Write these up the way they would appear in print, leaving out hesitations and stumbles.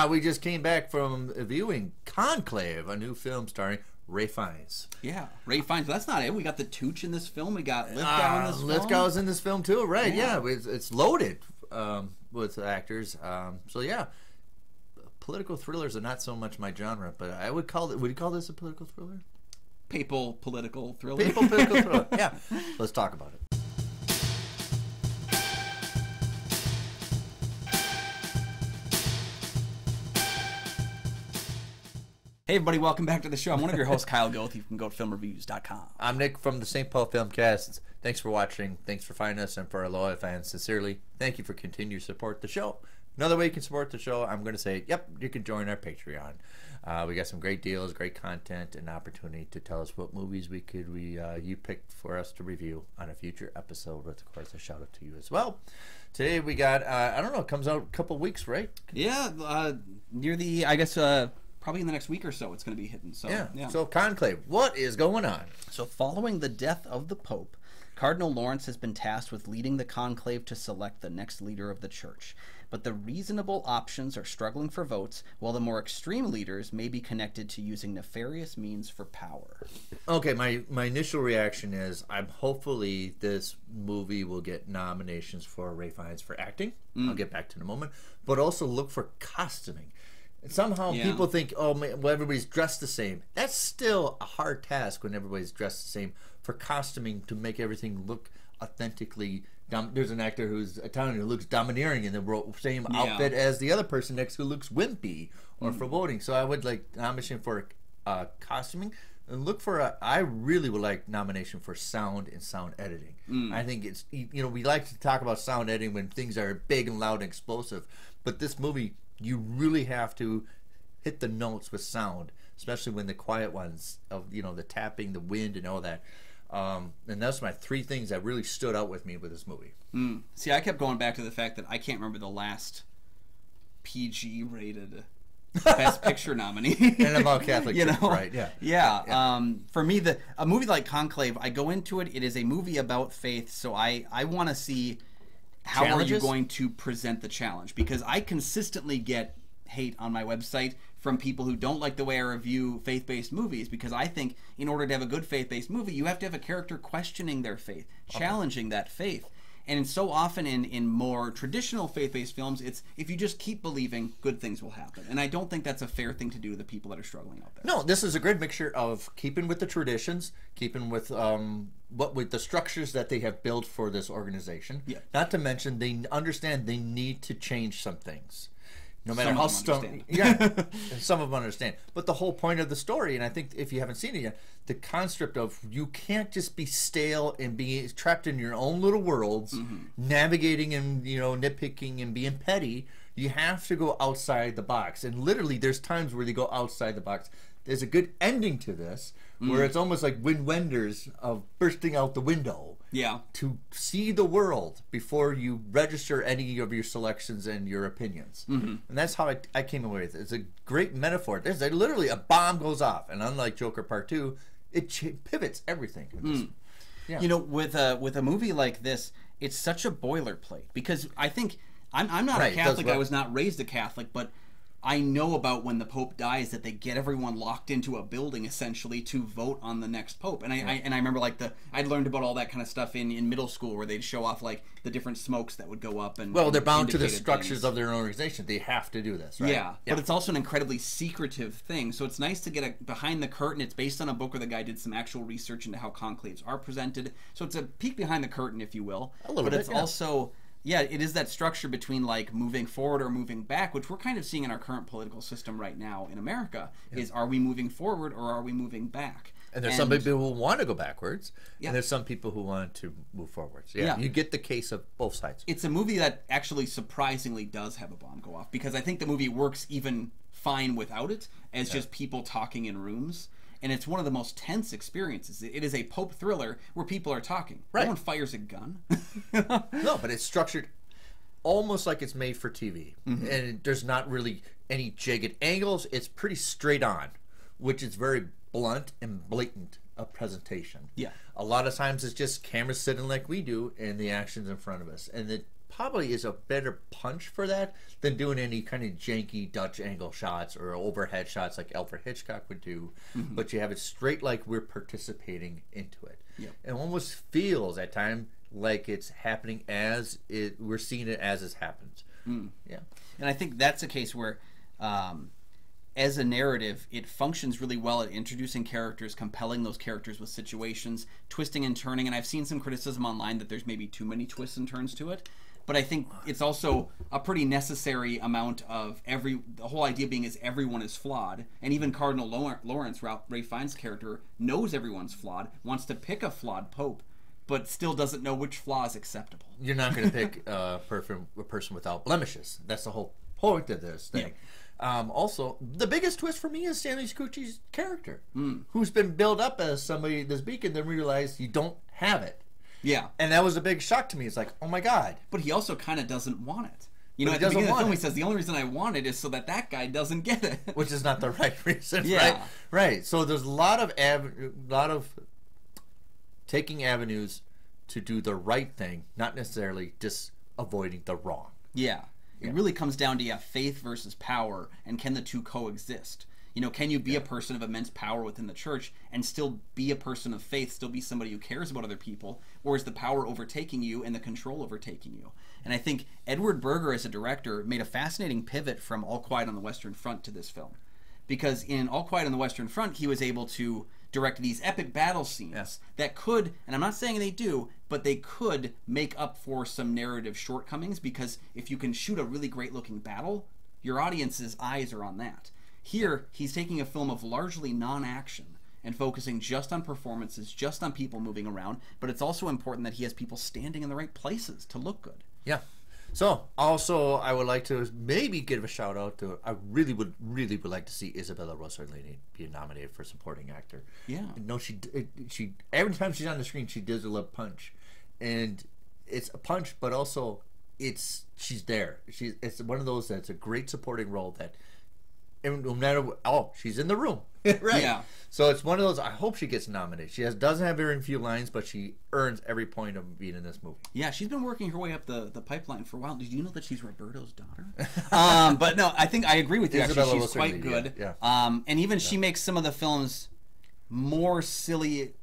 we just came back from viewing Conclave, a new film starring Ray Fiennes. Yeah, Ray Fiennes. That's not it. We got the Tooch in this film. We got Lithgow in this film. Lithgow's in this film too, right? Yeah, it's loaded with actors. So yeah, political thrillers are not so much my genre, but I would call it. Would you call this a political thriller? Papal political thriller. Papal political thriller. Yeah, let's talk about it. Hey everybody, welcome back to the show. I'm one of your hosts, Kyle Goethe from GoToFilmReviews.com. I'm Nick from the St. Paul Filmcast. Thanks for watching. Thanks for finding us, and for our loyal fans, sincerely, thank you for continued support of the show. Another way you can support the show, I'm going to say, yep, you can join our Patreon. We got some great deals, great content, and opportunity to tell us what movies you picked for us to review on a future episode. With, of course, a shout out to you as well. Today we got, I don't know, it comes out a couple weeks, right? Yeah, near the, I guess, probably in the next week or so it's going to be hitting. So, yeah. So Conclave, what is going on? So following the death of the Pope, Cardinal Lawrence has been tasked with leading the conclave to select the next leader of the church. But the reasonable options are struggling for votes, while the more extreme leaders may be connected to using nefarious means for power. Okay, my initial reaction is hopefully this movie will get nominations for Ray Fiennes for acting. I'll get back to it in a moment. But also look for costuming. Somehow people think, oh, well, everybody's dressed the same. That's still a hard task when everybody's dressed the same, for costuming to make everything look authentically. There's an actor who's Italian who looks domineering in the same outfit as the other person next who looks wimpy or foreboding. So I would like nomination for costuming, and look for I really would like nomination for sound and sound editing. I think it's, we like to talk about sound editing when things are big and loud and explosive, but this movie, you really have to hit the notes with sound, especially when the quiet ones of the tapping, the wind, and all that. And that's my three things that really stood out with me with this movie. See, I kept going back to the fact that I can't remember the last PG rated Best Picture nominee. And about Catholic Church, right? Yeah. For me, a movie like Conclave, I go into it. It is a movie about faith, so I want to see how are you going to present the challenge, because I consistently get hate on my website from people who don't like the way I review faith-based movies, because I think in order to have a good faith-based movie, you have to have a character questioning their faith, challenging that faith. And so often in more traditional faith-based films, it's if you just keep believing, good things will happen. And I don't think that's a fair thing to do to the people that are struggling out there. No, this is a great mixture of keeping with the traditions, keeping with with the structures that they have built for this organization. Yeah. Not to mention, they understand they need to change some things. No matter how strong, some of them understand. But the whole point of the story, and I think if you haven't seen it yet, the concept of you can't just be stale and be trapped in your own little worlds, navigating and nitpicking and being petty. You have to go outside the box, and literally, there's times where they go outside the box. There's a good ending to this, where it's almost like Wim Wenders of bursting out the window. Yeah. To see the world before you register any of your selections and your opinions. And that's how I came away with it. It's a great metaphor. There's literally a bomb goes off, and unlike Joker Part 2, it pivots everything. With a movie like this, it's such a boilerplate, because I think I'm not a Catholic. I was not raised a Catholic, but I know about when the Pope dies that they get everyone locked into a building essentially to vote on the next Pope. And I remember I'd learned about all that kind of stuff in middle school, where they'd show off like the different smokes that would go up. And they're bound to the structures of their own organization. They have to do this, right? Yeah, but it's also an incredibly secretive thing. So it's nice to get behind the curtain. It's based on a book where the guy did some actual research into how conclaves are presented. So it's a peek behind the curtain, if you will. A little bit, it's also... Yeah, it is that structure between like moving forward or moving back, which we're kind of seeing in our current political system right now in America. Is, are we moving forward or are we moving back? And there's some people who want to go backwards, and there's some people who want to move forwards. Yeah, you get the case of both sides. It's a movie that actually surprisingly does have a bomb go off, because I think the movie works even fine without it, as just people talking in rooms. And it's one of the most tense experiences. It is a Pope thriller where people are talking. Right. No one fires a gun. No, but it's structured almost like it's made for TV. And there's not really any jagged angles. It's pretty straight on, which is very blunt and blatant a presentation. Yeah. A lot of times it's just cameras sitting like we do and the action's in front of us. And it probably is a better punch for that than doing any kind of janky Dutch angle shots or overhead shots like Alfred Hitchcock would do. But you have it straight like we're participating into it. Yep. And almost feels at times like it's happening as we're seeing it as it happens. Yeah. And I think that's a case where as a narrative, it functions really well at introducing characters, compelling those characters with situations, twisting and turning. And I've seen some criticism online that there's maybe too many twists and turns to it. But I think it's also a pretty necessary amount of the whole idea being is everyone is flawed. And even Cardinal Lawrence, Ralph Fiennes' character, knows everyone's flawed, wants to pick a flawed pope, but still doesn't know which flaw is acceptable. You're not going to pick a person without blemishes. That's the whole point of this thing. Yeah. Also, the biggest twist for me is Stanley Tucci's character, who's been built up as somebody this week, and then realized you don't have it. Yeah. And that was a big shock to me. It's like, oh my God. But he also kind of doesn't want it. You know, at the beginning of the film, he says, the only reason I want it is so that guy doesn't get it. Which is not the right reason, yeah. right? Right. So there's a lot of taking avenues to do the right thing, not necessarily just avoiding the wrong. Yeah. It really comes down to faith versus power, and can the two coexist? You know, can you be a person of immense power within the church and still be a person of faith, still be somebody who cares about other people, or is the power overtaking you and the control overtaking you? And I think Edward Berger, as a director, made a fascinating pivot from All Quiet on the Western Front to this film. Because in All Quiet on the Western Front, he was able to direct these epic battle scenes that could, and I'm not saying they do, but they could make up for some narrative shortcomings, because if you can shoot a really great looking battle, your audience's eyes are on that. Here, he's taking a film of largely non-action and focusing just on performances, just on people moving around, but it's also important that he has people standing in the right places to look good. Yeah. So, also, I would like to maybe give a shout out to, I really would like to see Isabella Rossellini be nominated for supporting actor. Yeah. No, she every time she's on the screen, she does a little punch. And it's a punch, but also she's there. It's one of those that's a great supporting role that, no matter she's in the room. Right. Yeah. So it's one of those, I hope she gets nominated. She doesn't have very few lines, but she earns every point of being in this movie. Yeah, she's been working her way up the pipeline for a while. Did you know that she's Roberto's daughter? But no, I think I agree with you. Actually, she's quite good. Yeah. And even she makes some of the film's more silly,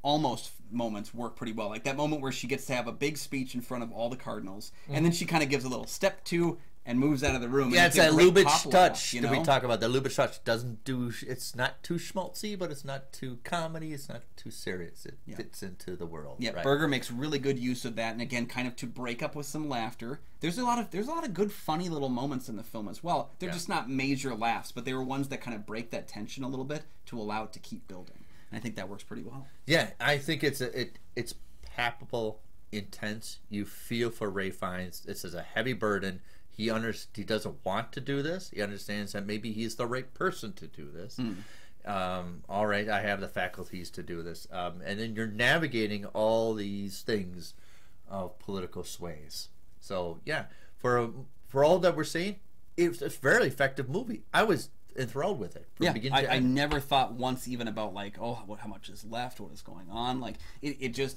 almost moments work pretty well. Like that moment where she gets to have a big speech in front of all the cardinals, and then she kind of gives a little step to and moves out of the room. Yeah, it's that Lubitsch touch that we talk about. The Lubitsch touch doesn't do, it's not too schmaltzy, but it's not too comedy, it's not too serious. It fits into the world. Yeah, right? Berger makes really good use of that, and again, kind of to break up with some laughter. There's a lot of good, funny little moments in the film as well. They're just not major laughs, but they were ones that kind of break that tension a little bit to allow it to keep building. And I think that works pretty well. Yeah, I think it's palpable, intense. You feel for Ray Fiennes. This is a heavy burden. He doesn't want to do this. He understands that maybe he's the right person to do this. All right, I have the faculties to do this. And then you're navigating all these things of political sways. So, yeah, for all that we're seeing, it's a very effective movie. I was enthralled with it. From beginning to end. I never thought once even about like, how much is left, what is going on. Like, it just,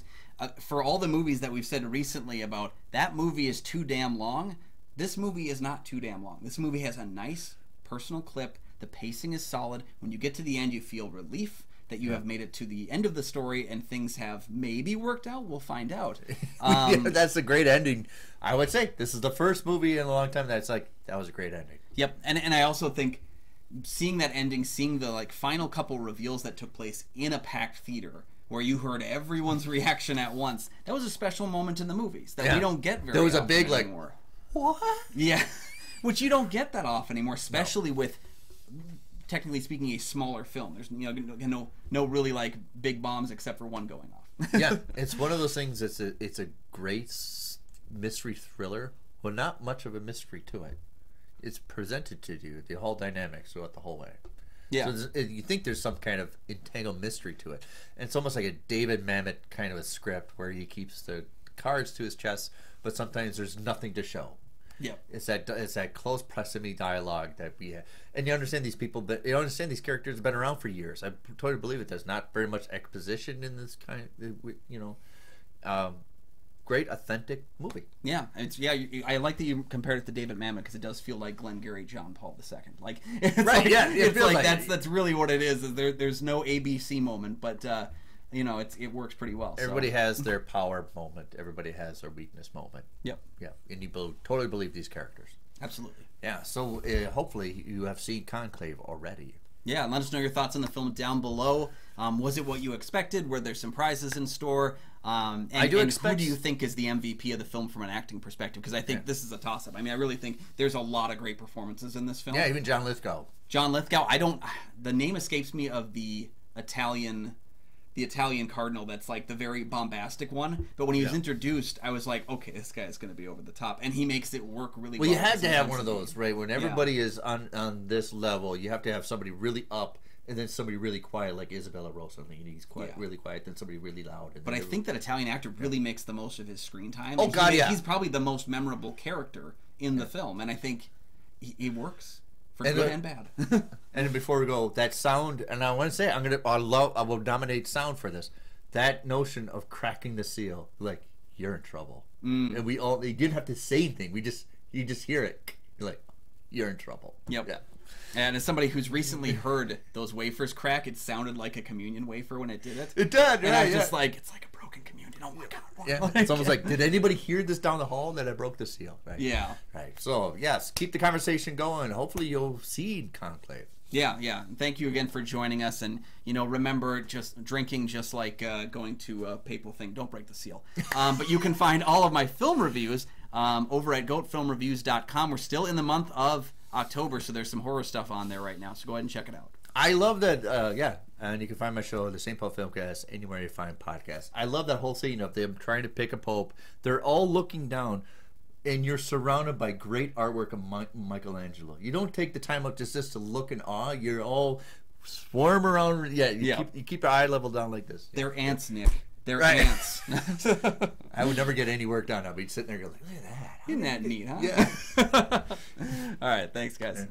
for all the movies that we've said recently about that movie is too damn long, this movie is not too damn long. This movie has a nice personal clip. The pacing is solid. When you get to the end, you feel relief that you have made it to the end of the story and things have maybe worked out. We'll find out. That's a great ending. I would say this is the first movie in a long time that's like, that was a great ending. Yep. And I also think seeing that ending, seeing the like final couple reveals that took place in a packed theater where you heard everyone's reaction at once, that was a special moment in the movies that we don't get very often. There was a big anymore. What? Yeah, which you don't get that often anymore, especially with, technically speaking, a smaller film. There's no really like big bombs except for one going off. Yeah, it's one of those things. It's a great mystery thriller. Well, not much of a mystery to it. It's presented to you, the whole dynamics throughout the whole way. Yeah, so you think there's some kind of entangled mystery to it, and it's almost like a David Mamet kind of a script where he keeps the cards to his chest, but sometimes there's nothing to show. Yeah, it's that close proximity dialogue that we have, and you understand these people, but you understand these characters have been around for years. I totally believe it. There's not very much exposition in this kind, great, authentic movie. Yeah, I like that you compared it to David Mamet because it does feel like Glengarry John Paul II. Like, it's right? Like, yeah, it's like that's really what it is. There's no ABC moment, but it works pretty well. Everybody has their power moment. Everybody has their weakness moment. Yep. Yeah, and you totally believe these characters. Absolutely. Yeah. So hopefully you have seen Conclave already. Yeah, let us know your thoughts on the film down below. Was it what you expected? Were there surprises in store? And who do you think is the MVP of the film from an acting perspective? Because I think this is a toss-up. I mean, I really think there's a lot of great performances in this film. Yeah, even John Lithgow. John Lithgow. The name escapes me of the Italian cardinal that's like the very bombastic one. But when he was introduced, I was like, okay, this guy is going to be over the top. And he makes it work really well. Well, you had to have one of those, right? When everybody is on this level, you have to have somebody really up and then somebody really quiet, like Isabella Rossellini. I mean, he's really quiet, then somebody really loud. But I think that Italian actor really makes the most of his screen time. Oh, God, He's probably the most memorable character in the film. And I think he works. For good and bad. And before we go, that sound, and I want to say, I will dominate sound for this. That notion of cracking the seal, like, you're in trouble. And you didn't have to say anything. You just hear it. You're like, you're in trouble. Yep. Yeah. And as somebody who's recently heard those wafers crack, it sounded like a communion wafer when it did it. It did, and I'm just like, it's like a broken communion. Oh my God. Yeah. It's almost like, did anybody hear this down the hall that I broke the seal? Right. Yeah. Right. So, yes, keep the conversation going. Hopefully you'll see Conclave. Yeah. Thank you again for joining us. And, remember, just drinking just like going to a papal thing. Don't break the seal. But you can find all of my film reviews over at goatfilmreviews.com. We're still in the month of October, so there's some horror stuff on there right now. So go ahead and check it out. I love that, and you can find my show, the St. Paul Filmcast, anywhere you find podcasts. I love that whole scene of them trying to pick a pope. They're all looking down, and you're surrounded by great artwork of Michelangelo. You don't take the time out just to look in awe. You're all swarm around. You keep your eye level down like this. They're ants, Nick. They're ants. I would never get any work done. I'd be sitting there going, look at that. Isn't that neat, huh? Yeah. All right. Thanks, guys.